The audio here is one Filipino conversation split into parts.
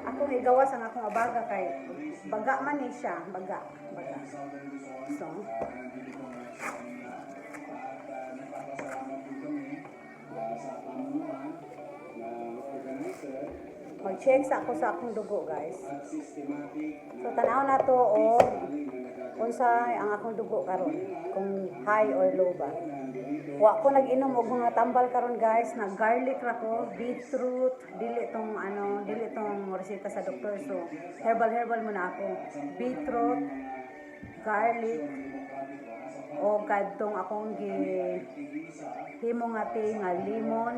Akong igawas ang akong abaga kay baga man ni siya, baga. So, mag-check sa akong dugo, guys. So, tanaw na to o unsay ang akong dugo karon, kung high or low ba. Wa ko nag-inom og mga tambal karon, guys. Nag-garlic ra ko, beetroot, dili tong reseta sa doktor. So, herbal muna ako. Beetroot, garlic, o kadtong akong himo nga nga lemon,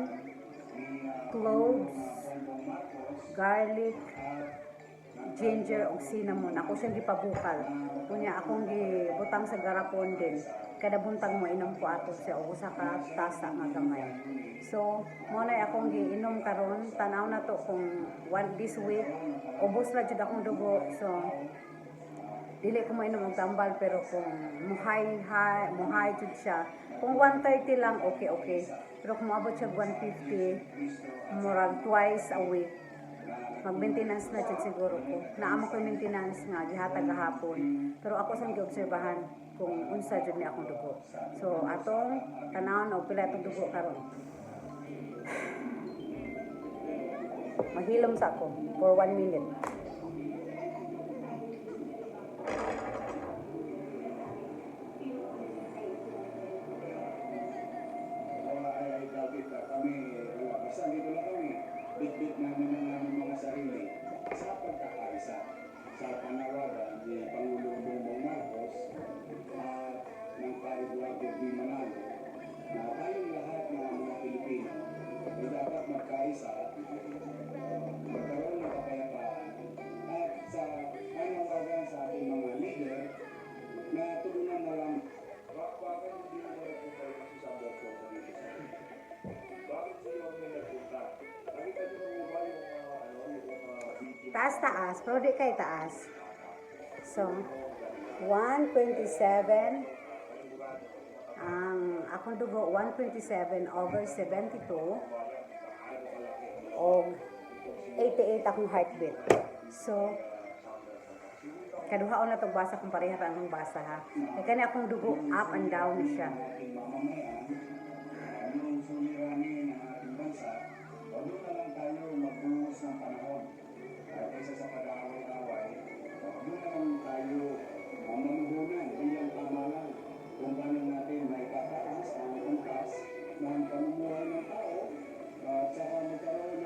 cloves, garlic, ginger ug cinnamon. Ako siyang gipabukal. Kunya akong gibutang sa garapon din. Kada buntag mo inom ko ato siya og usa ka tasa nga gamay. So, mo na akong giinom karon. Tanaw na to kung this week ubos na jud akong dugo. So, dili ko mainom og tambal, pero kung muhay jud siya. Kung 130 lang, okay. Pero kung maabot siya 150, murag twice a week, mag-maintenance na jud siguro ko. Naamo ko maintenance nga gihatag gahapon. Pero ako sang giobserbahan kung unsa jud ni akong dugo. So atong tanawon og pila itong dugo karon. Maghilom sa ako for 1 minute. Bit-bit namin ang aming mga sarili sa pagkakaisa sa panawagan ni Pangulong Bongbong Marcos at ng Eduardo D. Manalo na tayong lahat ng mga Pilipino ay dapat magkaisa, magkaroon ng kapayapaan at sa panawagan sa ating mga leader na tulungan na lang. Bakit hindi mo na nagpunta yung masasabot ko sa dito sa akin? Bakit siya may nagpunta? Taas, pero di kay taas. So, 127, ang akong dugo, 127 over 72, o 88 akong heartbeat. So, kaduhaon na itong basa kung pareha pa ang basa, ha. Kaya kani akong dugo, up and down siya. Ng panahon at isa sa pag-aaway-away, doon naman tayo mamuhunan bilang pamahalaan kung paano natin maitataas ang angkas ng pamumuhay ng tao at saka magkaroon